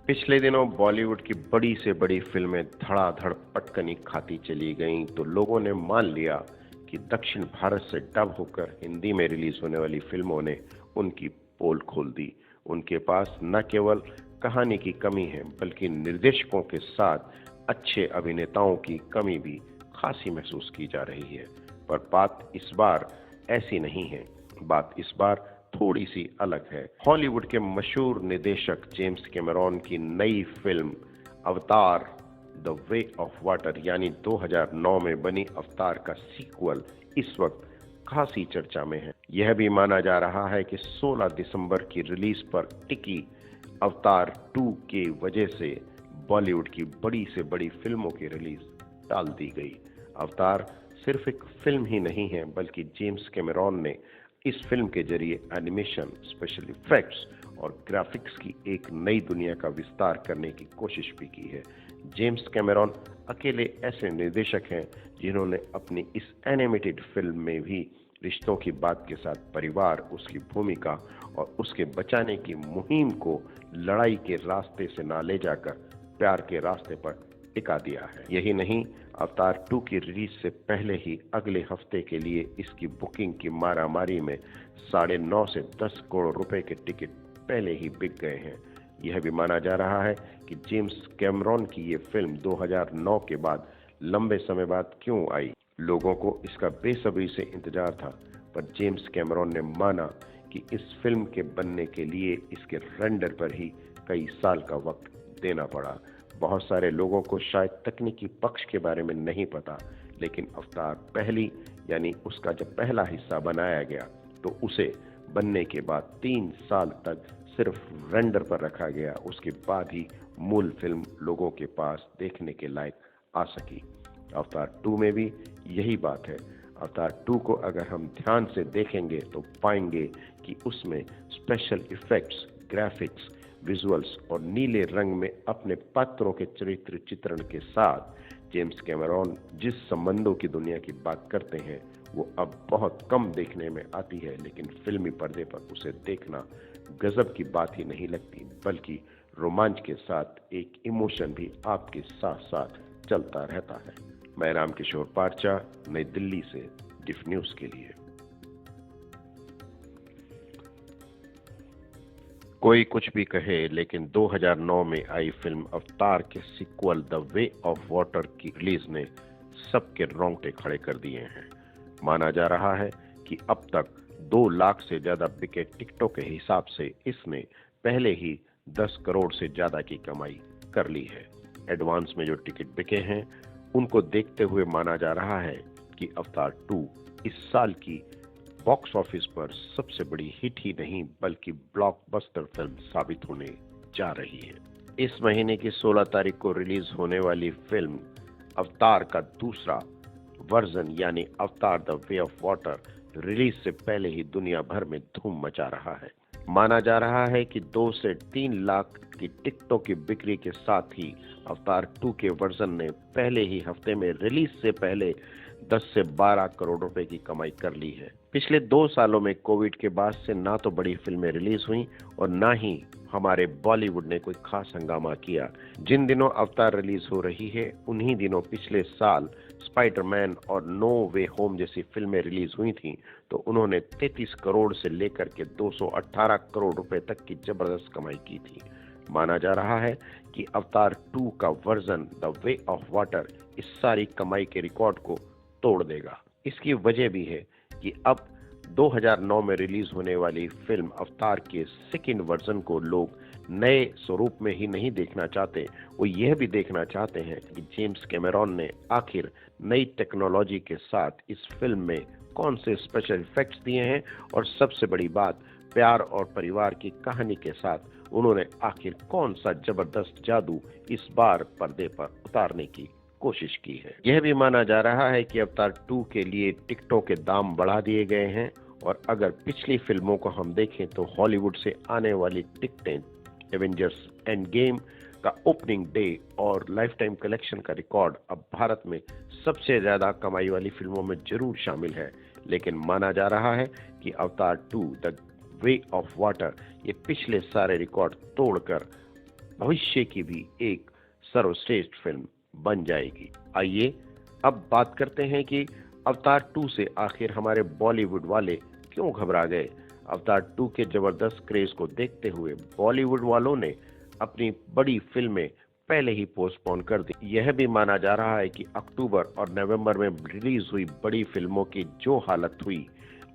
पिछले दिनों बॉलीवुड की बड़ी से बड़ी फिल्में धड़ाधड़ पटकनी खाती चली गईं तो लोगों ने मान लिया कि दक्षिण भारत से डब होकर हिंदी में रिलीज होने वाली फिल्मों ने उनकी पोल खोल दी। उनके पास न केवल कहानी की कमी है बल्कि निर्देशकों के साथ अच्छे अभिनेताओं की कमी भी खासी महसूस की जा रही है। पर बात इस बार ऐसी नहीं है, बात इस बार थोड़ी सी अलग है। हॉलीवुड के मशहूर निदेशक जेम्स कैमरॉन की नई फिल्म अवतार द वे ऑफ वाटर यानी 2009 में बनी अवतार का सीक्वल इस वक्त खासी चर्चा में है। यह भी माना जा रहा है कि 16 दिसंबर की रिलीज पर टिकी अवतार 2 के वजह से बॉलीवुड की बड़ी से बड़ी फिल्मों की रिलीज टाल दी गई। अवतार सिर्फ एक फिल्म ही नहीं है बल्कि जेम्स कैमरॉन ने इस फिल्म के जरिए एनिमेशन, स्पेशल इफेक्ट्स और ग्राफिक्स की एक नई दुनिया का विस्तार करने की कोशिश भी की है। जेम्स कैमरॉन अकेले ऐसे निर्देशक हैं जिन्होंने अपनी इस एनिमेटेड फिल्म में भी रिश्तों की बात के साथ परिवार, उसकी भूमिका और उसके बचाने की मुहिम को लड़ाई के रास्ते से ना ले जाकर प्यार के रास्ते पर टिका दिया है। यही नहीं, अवतार 2 की रिलीज से पहले ही अगले हफ्ते के लिए इसकी बुकिंग की मारामारी में 9.5 से 10 करोड़ रुपए के टिकट पहले ही बिक गए हैं। यह भी माना जा रहा है कि जेम्स कैमरॉन की ये फिल्म 2009 के बाद लंबे समय बाद क्यों आई। लोगों को इसका बेसब्री से इंतजार था, पर जेम्स कैमरॉन ने माना कि इस फिल्म के बनने के लिए इसके रेंडर पर ही कई साल का वक्त देना पड़ा। बहुत सारे लोगों को शायद तकनीकी पक्ष के बारे में नहीं पता, लेकिन अवतार पहली यानी उसका जब पहला हिस्सा बनाया गया तो उसे बनने के बाद 3 साल तक सिर्फ रेंडर पर रखा गया। उसके बाद ही मूल फिल्म लोगों के पास देखने के लायक आ सकी। अवतार 2 में भी यही बात है। अवतार 2 को अगर हम ध्यान से देखेंगे तो पाएंगे कि उसमें स्पेशल इफेक्ट्स, ग्राफिक्स, विजुअल्स और नीले रंग में अपने पात्रों के चरित्र चित्रण के साथ जेम्स कैमरॉन जिस संबंधों की दुनिया की बात करते हैं वो अब बहुत कम देखने में आती है, लेकिन फिल्मी पर्दे पर उसे देखना गजब की बात ही नहीं लगती बल्कि रोमांच के साथ एक इमोशन भी आपके साथ साथ चलता रहता है। मैं रामकिशोर पारचा, नई दिल्ली से डिफ न्यूज के लिए। कोई कुछ भी कहे, लेकिन 2009 में आई फिल्म अवतार के sequel the way of water की रिलीज ने सबके रोंगटे खड़े कर दिए हैं। माना जा रहा है कि अब तक 2 लाख से ज्यादा बिके टिकटों के हिसाब से इसने पहले ही 10 करोड़ से ज्यादा की कमाई कर ली है। एडवांस में जो टिकट बिके हैं उनको देखते हुए माना जा रहा है कि अवतार 2 इस साल की बॉक्स ऑफिस पर सबसे बड़ी हिट ही नहीं बल्कि ब्लॉकबस्टर फिल्म साबित होने जा रही है। इस महीने की 16 तारीख को रिलीज होने वाली फिल्म अवतार का दूसरा वर्जन यानी अवतार the way of water release से पहले ही दुनिया भर में धूम मचा रहा है। माना जा रहा है कि 2 से 3 लाख की टिकटों की बिक्री के साथ ही अवतार 2 के वर्जन ने पहले ही हफ्ते में रिलीज से पहले 10 से 12 करोड़ रुपए की कमाई कर ली है। पिछले 2 सालों में कोविड के बाद से ना तो बड़ी फिल्में रिलीज हुई और ना ही हमारे बॉलीवुड ने कोई खास हंगामा किया। जिन दिनों अवतार रिलीज हो रही है उन्हीं दिनों पिछले साल स्पाइडरमैन और नो वे होम जैसी फिल्में रिलीज हुई थी तो उन्होंने 33 करोड़ से लेकर के 218 करोड़ रुपए तक की जबरदस्त कमाई की थी। माना जा रहा है कि अवतार 2 का version the way of water इस सारी कमाई के रिकॉर्ड को तोड़ देगा। इसकी वजह भी है कि अब 2009 में रिलीज होने वाली फिल्म अवतार के सेकंड वर्जन को लोग नए स्वरूप में ही नहीं देखना चाहते, वो यह भी देखना चाहते हैं कि जेम्स कैमरॉन ने आखिर नई टेक्नोलॉजी के साथ इस फिल्म में कौन से स्पेशल इफेक्ट्स दिए हैं और सबसे बड़ी बात प्यार और परिवार की कहानी के साथ उन्होंने आखिर कौन सा जबरदस्त जादू इस बार पर्दे पर उतारने की कोशिश की है। यह भी माना जा रहा है कि अवतार 2 के लिए टिकटों के दाम बढ़ा दिए गए हैं और अगर पिछली फिल्मों को हम देखें तो हॉलीवुड से आने वाली टिकटें एवेंजर्स एंड गेम, का ओपनिंग डे और लाइफ टाइम कलेक्शन का रिकॉर्ड अब भारत में सबसे ज्यादा कमाई वाली फिल्मों में जरूर शामिल है। लेकिन माना जा रहा है कि अवतार 2 द वे ऑफ वाटर ये पिछले सारे रिकॉर्ड तोड़कर भविष्य की भी एक सर्वश्रेष्ठ फिल्म बन जाएगी। आइए अब बात करते हैं कि अवतार 2 से आखिर हमारे बॉलीवुड वाले क्यों घबरा गए। अवतार 2 के जबरदस्त क्रेज को देखते हुए बॉलीवुड वालों ने अपनी बड़ी फिल्में पहले ही पोस्टपोन कर दी। यह भी माना जा रहा है कि अक्टूबर और नवंबर में रिलीज हुई बड़ी फिल्मों की जो हालत हुई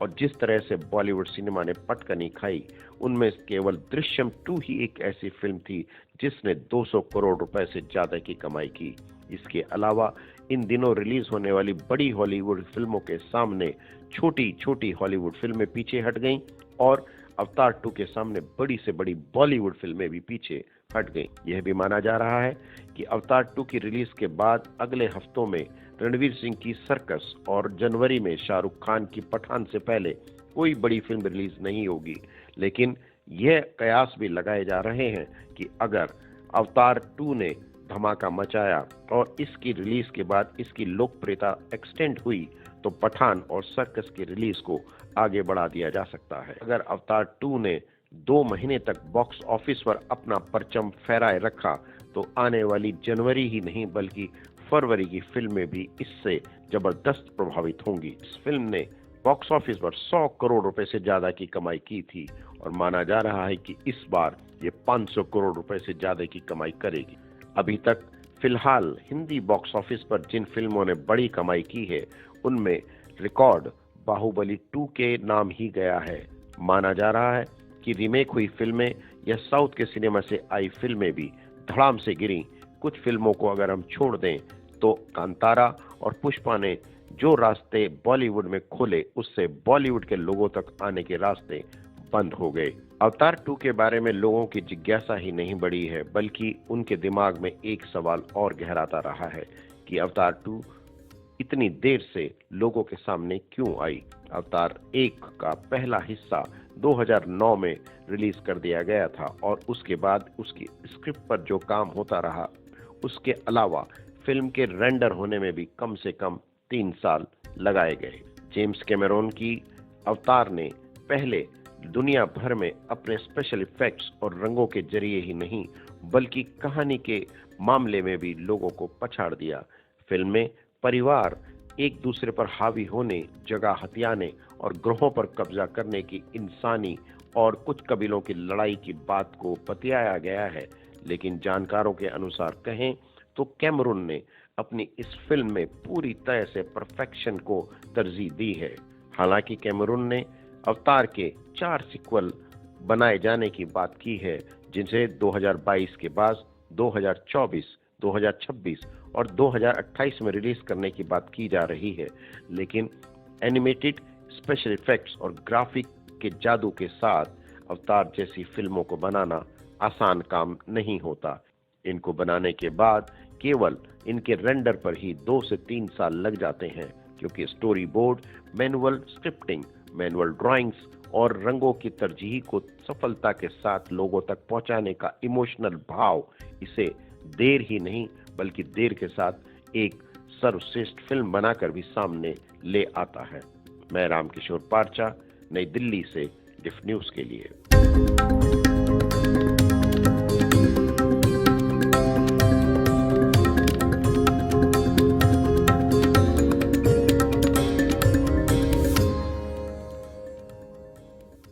और जिस तरह से बॉलीवुड सिनेमा ने पटकनी खाई, उनमें केवल दृश्यम 2 ही एक ऐसी फिल्म थी जिसने 200 करोड़ रुपए से ज्यादा की कमाई की। इसके अलावा इन दिनों रिलीज होने वाली बड़ी हॉलीवुड फिल्मों के सामने छोटी छोटी हॉलीवुड फिल्में पीछे हट गईं और अवतार 2 के सामने बड़ी से बड़ी बॉलीवुड फिल्में भी पीछे हट गईं। यह भी माना जा रहा है कि अवतार 2 की रिलीज के बाद अगले हफ्तों में रणवीर सिंह की सर्कस और जनवरी में शाहरुख खान की पठान से पहले कोई बड़ी फिल्म रिलीज नहीं होगी। लेकिन यह कयास भी लगाए जा रहे हैं कि अगर अवतार 2 ने धमाका मचाया और इसकी रिलीज के बाद इसकी लोकप्रियता एक्सटेंड हुई तो पठान और सर्कस की रिलीज को आगे बढ़ा दिया जा सकता है। अगर अवतार 2 ने 2 महीने तक बॉक्स ऑफिस पर अपना परचम फहराए रखा तो आने वाली जनवरी ही नहीं बल्कि फरवरी की फिल्में भी इससे जबरदस्त प्रभावित होंगी। इस फिल्म ने बॉक्स ऑफिस पर 100 करोड़ रुपए से ज्यादा की कमाई की थी और माना जा रहा है कि इस बार ये 500 करोड़ रुपए से ज्यादा की कमाई करेगी। अभी तक फिलहाल हिंदी बॉक्स ऑफिस पर जिन फिल्मों ने बड़ी कमाई की है उनमें रिकॉर्ड बाहुबली 2 के नाम ही गया है। माना जा रहा है कि रीमेक हुई फिल्में या साउथ के सिनेमा से आई फिल्में भी धड़ाम से गिरी। कुछ फिल्मों को अगर हम छोड़ दें तो कांतारा और पुष्पा ने जो रास्ते बॉलीवुड में खोले उससे बॉलीवुड के लोगों तक आने के रास्ते बंद हो गए। अवतार 2 के बारे में लोगों की जिज्ञासा ही नहीं बढ़ी है बल्कि उनके दिमाग में एक सवाल और गहराता रहा है कि अवतार 2 इतनी देर से लोगों के सामने क्यों आई। अवतार 1 का पहला हिस्सा 2009 में रिलीज कर दिया गया था और उसके बाद उसकी स्क्रिप्ट पर जो काम होता रहा उसके अलावा फिल्म के रेंडर होने में भी कम से कम 3 साल लगाए गए। जेम्स कैमरून की अवतार ने पहले दुनिया भर में अपने स्पेशल इफेक्ट्स और रंगों के जरिए ही नहीं बल्कि कहानी के मामले में भी लोगों को पछाड़ दिया। फिल्म में परिवार एक दूसरे पर हावी होने, जगह हथियाने और ग्रहों पर कब्जा करने की इंसानी और कुछ कबीलों की लड़ाई की बात को बतियाया गया है। लेकिन जानकारों के अनुसार कहें तो कैमरून ने अपनी इस फिल्म में पूरी तरह से परफेक्शन को तरजीह दी है। हालांकि कैमरून ने अवतार के 4 सीक्वल बनाए जाने की बात की है जिनसे 2022 के बाद 2024, 2026 और 2028 में रिलीज करने की बात की जा रही है। लेकिन एनिमेटेड स्पेशल इफेक्ट्स और ग्राफिक के जादू के साथ अवतार जैसी फिल्मों को बनाना आसान काम नहीं होता। इनको बनाने के बाद केवल इनके रेंडर पर ही 2 से 3 साल लग जाते हैं क्योंकि story board, manual scripting, manual drawings और रंगों की तरजीह को सफलता के साथ लोगों तक पहुंचाने का इमोशनल भाव इसे देर ही नहीं बल्कि देर के साथ एक सर्वश्रेष्ठ फिल्म बनाकर भी सामने ले आता है। मैं रामकिशोर पारचा, नई दिल्ली से डिफ न्यूज के लिए।